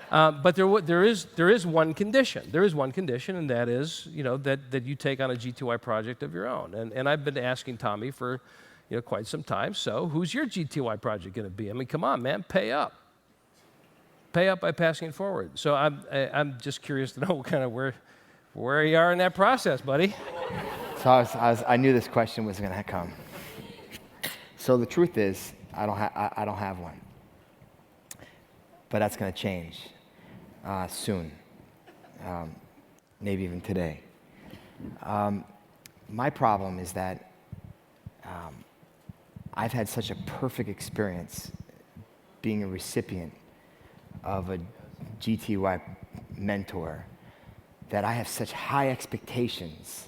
But there is one condition. There is one condition, and that is, that you take on a GTY project of your own. And I've been asking Tommy for, quite some time. So, who's your GTY project going to be? I mean, come on, man, pay up. Pay up by passing it forward. So I'm just curious to know kind of where you are in that process, buddy. So I knew this question was going to come. So the truth is, I don't have one, but that's going to change soon, maybe even today. My problem is that I've had such a perfect experience being a recipient of a GTY mentor that I have such high expectations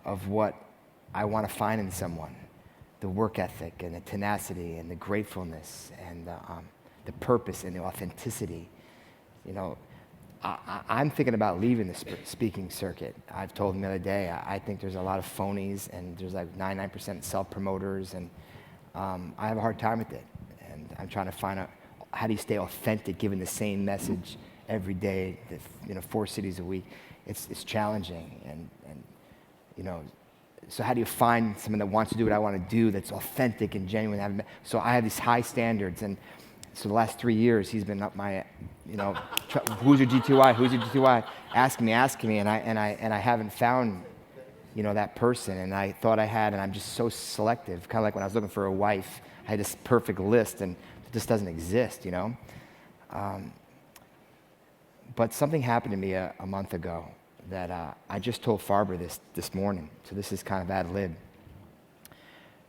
of what I want to find in someone, the work ethic and the tenacity and the gratefulness and the purpose and the authenticity. I'm thinking about leaving the speaking circuit. I've told him the other day, I think there's a lot of phonies and there's like 99% self-promoters, and I have a hard time with it. And I'm trying to find out, how do you stay authentic given the same message every day, 4 cities a week? It's challenging, and so how do you find someone that wants to do what I want to do, that's authentic and genuine? So I have these high standards, and so the last 3 years he's been up my, who's your GTY? Who's your GTY? Asking me, and I haven't found, that person, and I thought I had, and I'm just so selective. Kind of like when I was looking for a wife, I had this perfect list, and it just doesn't exist, But something happened to me a month ago that I just told Farber this morning, so this is kind of ad lib.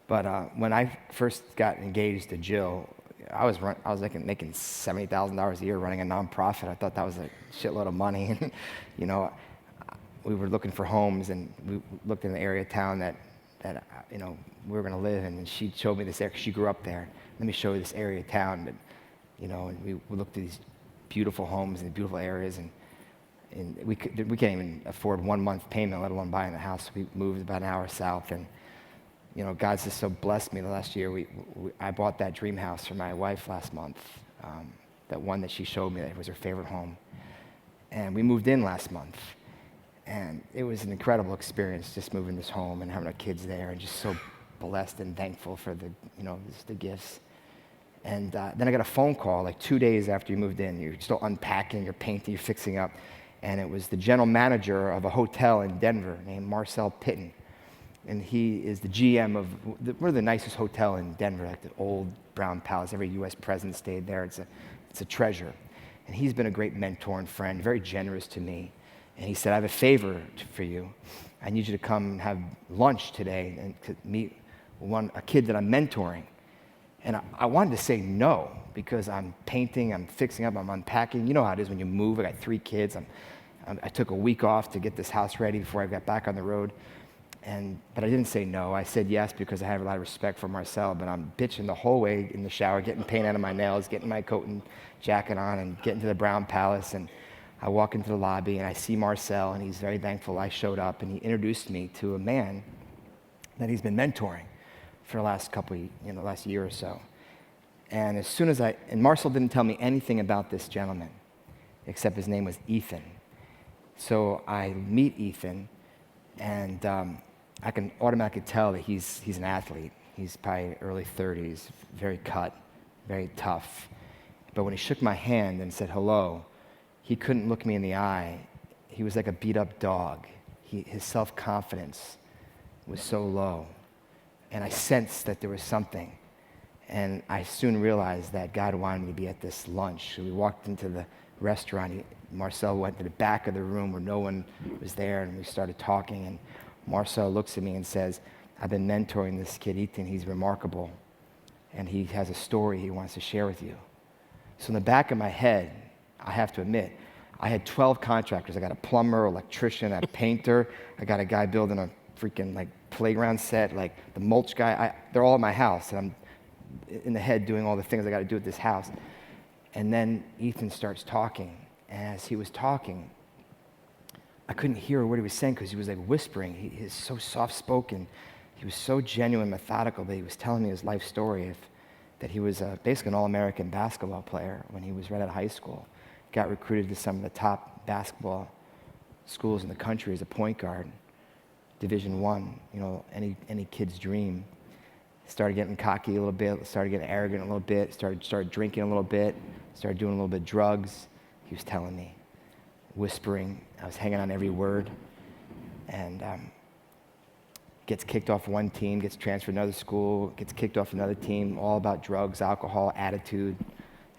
But when I first got engaged to Jill, I was making $70,000 a year running a nonprofit. I thought that was a shitload of money, and we were looking for homes, and we looked in the area of town that we were going to live in, and she showed me this area. She grew up there. Let me show you this area of town, but and we looked at these beautiful homes in beautiful areas, and we can't even afford 1 month payment, let alone buying a house. So we moved about an hour south, and God's just so blessed me the last year. I bought that dream house for my wife last month, that one that she showed me that was her favorite home, and we moved in last month, and it was an incredible experience just moving this home and having our kids there, and just so blessed and thankful for the gifts. And then I got a phone call like 2 days after you moved in. You're still unpacking, you're painting, you're fixing up. And it was the general manager of a hotel in Denver named Marcel Pitton. And he is the GM of one of the nicest hotel in Denver, like the old Brown Palace. Every U.S. president stayed there. It's a treasure. And he's been a great mentor and friend, very generous to me. And he said, I have a favor for you. I need you to come and have lunch today and to meet a kid that I'm mentoring. And I wanted to say no, because I'm painting, I'm fixing up, I'm unpacking. You know how it is when you move. I got 3 kids. I took a week off to get this house ready before I got back on the road. But I didn't say no. I said yes because I have a lot of respect for Marcel, but I'm bitching the whole way in the shower, getting paint out of my nails, getting my coat and jacket on, and getting to the Brown Palace. And I walk into the lobby, and I see Marcel, and he's very thankful I showed up, and he introduced me to a man that he's been mentoring for the last last year or so. And as soon as and Marcel didn't tell me anything about this gentleman, except his name was Ethan. So I meet Ethan, and I can automatically tell that he's an athlete. He's probably early 30s, very cut, very tough. But when he shook my hand and said hello, he couldn't look me in the eye. He was like a beat-up dog. His self-confidence was so low. And I sensed that there was something. And I soon realized that God wanted me to be at this lunch. So we walked into the restaurant. Marcel went to the back of the room where no one was there, and we started talking. And Marcel looks at me and says, I've been mentoring this kid, Ethan. He's remarkable. And he has a story he wants to share with you. So in the back of my head, I have to admit, I had 12 contractors. I got a plumber, electrician, a painter. I got a guy building a freaking playground set, the mulch guy. They're all at my house, and I'm in the head doing all the things I got to do at this house. And then Ethan starts talking. And as he was talking, I couldn't hear a word he was saying because he was whispering. He's so soft-spoken. He was so genuine, methodical that he was telling me his life story that he was basically an All-American basketball player when he was right out of high school. got recruited to some of the top basketball schools in the country as a point guard, Division I, any kid's dream. Started getting cocky a little bit, started getting arrogant a little bit, started drinking a little bit, started doing a little bit of drugs. He was telling me, whispering. I was hanging on every word. And gets kicked off one team, gets transferred to another school, gets kicked off another team, all about drugs, alcohol, attitude,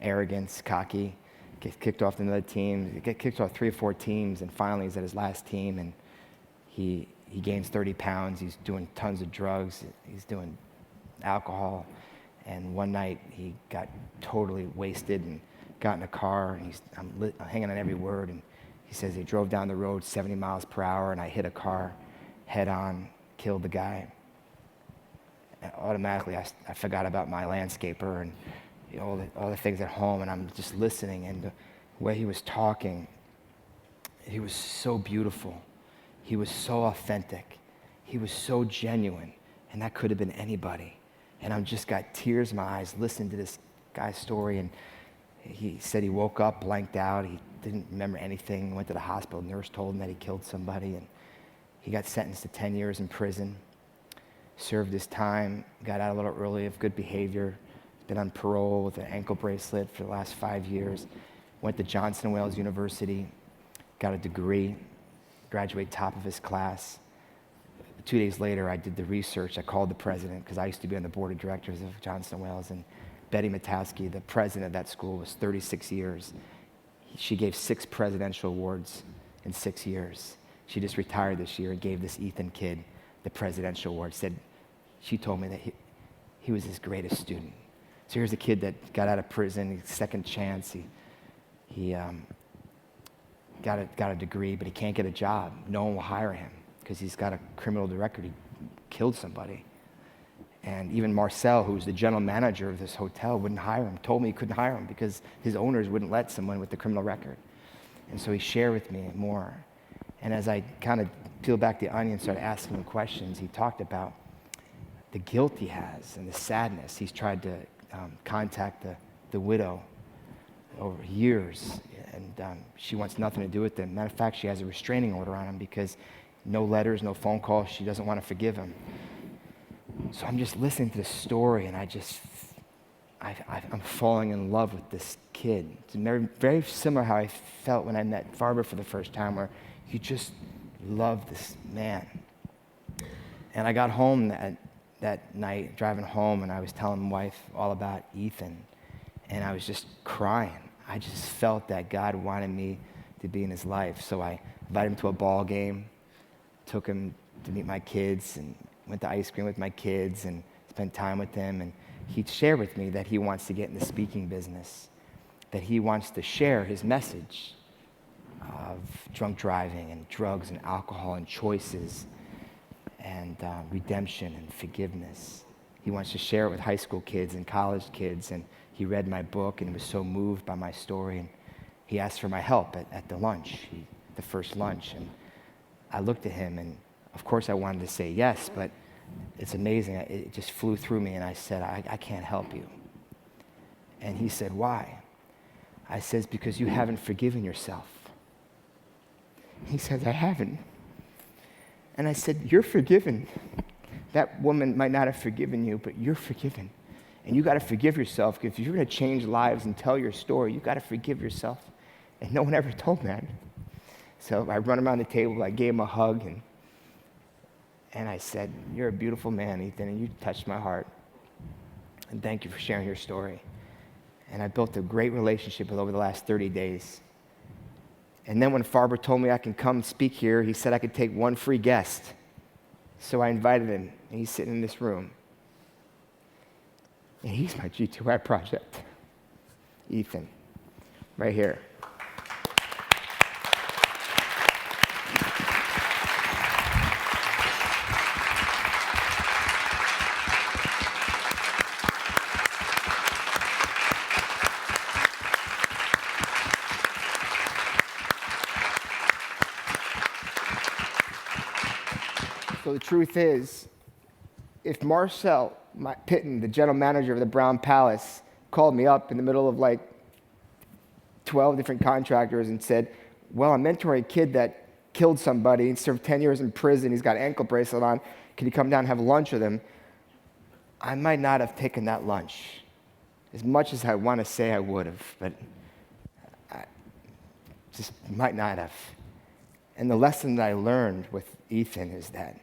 arrogance, cocky. Gets kicked off another team, gets kicked off 3 or 4 teams, and finally he's at his last team, and he gains 30 pounds. He's doing tons of drugs. He's doing alcohol. And one night he got totally wasted and got in a car, and I'm hanging on every word. And he says he drove down the road 70 miles per hour, and I hit a car head on, killed the guy. And automatically I forgot about my landscaper and all the things at home, and I'm just listening. And the way he was talking, he was so beautiful. He was so authentic. He was so genuine, and that could have been anybody. And I've just got tears in my eyes listening to this guy's story. And he said he woke up, blanked out. He didn't remember anything. Went to the hospital. Nurse told him that he killed somebody, and he got sentenced to 10 years in prison. Served his time, got out a little early of good behavior. Been on parole with an ankle bracelet for the last 5 years. Went to Johnson & Wales University, got a degree, graduated top of his class. 2 days later, I did the research. I called the president, because I used to be on the board of directors of Johnson & Wales, and Betty Matowski, the president of that school, was 36 years. She gave 6 presidential awards in 6 years. She just retired this year and gave this Ethan kid the presidential award. She told me that he was his greatest student. So here's a kid that got out of prison, second chance. He got a degree, but he can't get a job. No one will hire him because he's got a criminal record. He killed somebody. And even Marcel, who's the general manager of this hotel, wouldn't hire him, told me he couldn't hire him because his owners wouldn't let someone with a criminal record. And so he shared with me more. And as I kind of peeled back the onion and started asking him questions, he talked about the guilt he has and the sadness. He's tried to contact the widow over years, and she wants nothing to do with him. Matter of fact, she has a restraining order on him because no letters, no phone calls. She doesn't want to forgive him. So I'm just listening to the story, and I'm falling in love with this kid. It's very, very similar how I felt when I met Farber for the first time, where you just love this man. And I got home that night, driving home, and I was telling my wife all about Ethan, and I was just crying. I just felt that God wanted me to be in his life. So I invited him to a ball game, took him to meet my kids, and went to ice cream with my kids and spent time with them. And he shared with me that he wants to get in the speaking business, that he wants to share his message of drunk driving and drugs and alcohol and choices and redemption and forgiveness. He wants to share it with high school kids and college kids. And he read my book and was so moved by my story. And he asked for my help at the lunch, the first lunch. And I looked at him, and of course I wanted to say yes, but it's amazing. It just flew through me, and I said, I can't help you. And he said, why? I said, because you haven't forgiven yourself. He says, I haven't. And I said, you're forgiven. That woman might not have forgiven you, but you're forgiven. And you got to forgive yourself, because if you're going to change lives and tell your story, you got to forgive yourself. And no one ever told me that. So I run around the table, I gave him a hug, and I said, you're a beautiful man, Ethan, and you touched my heart. And thank you for sharing your story. And I built a great relationship with over the last 30 days. And then when Farber told me I can come speak here, he said I could take one free guest. So I invited him, and he's sitting in this room. And he's my GTY project. Ethan, right here. So the truth is, if Marcel Pitton, the general manager of the Brown Palace, called me up in the middle of 12 different contractors and said, well, I'm mentoring a kid that killed somebody and served 10 years in prison. He's got an ankle bracelet on. Can you come down and have lunch with him? I might not have taken that lunch. As much as I want to say I would have, but I just might not have. And the lesson that I learned with Ethan is that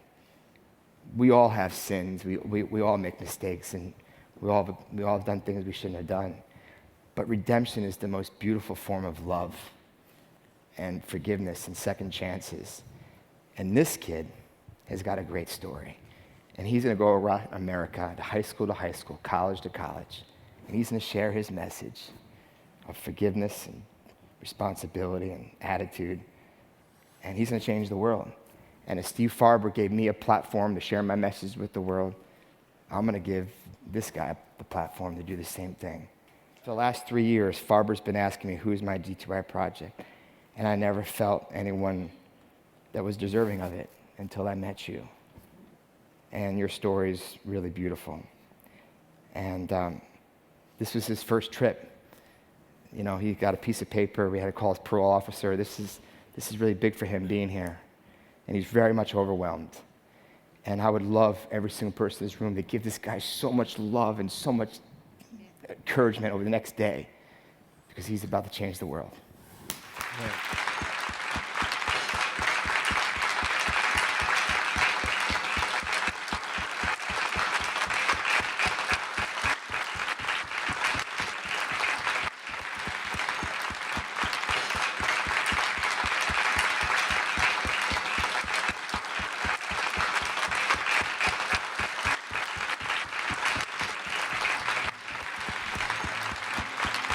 we all have sins. We all make mistakes, and we all have done things we shouldn't have done. But redemption is the most beautiful form of love and forgiveness and second chances. And this kid has got a great story. And he's going to go around America, high school, college to college. And he's going to share his message of forgiveness and responsibility and attitude. And he's going to change the world. And as Steve Farber gave me a platform to share my message with the world, I'm going to give this guy the platform to do the same thing. For the last 3 years, Farber's been asking me, who's my GTY project? And I never felt anyone that was deserving of it until I met you. And your story's really beautiful. And this was his first trip. You know, he got a piece of paper. We had to call his parole officer. This is really big for him being here. And he's very much overwhelmed. And I would love every single person in this room to give this guy so much love and so much encouragement over the next day, because he's about to change the world. Right.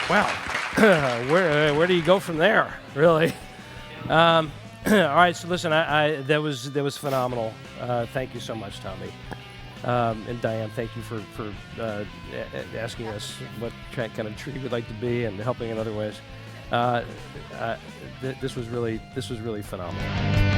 Wow, where do you go from there, really? All right, so listen, that was phenomenal. Thank you so much, Tommy. And Diane, thank you for asking us what kind of tree we'd like to be and helping in other ways. This was really phenomenal.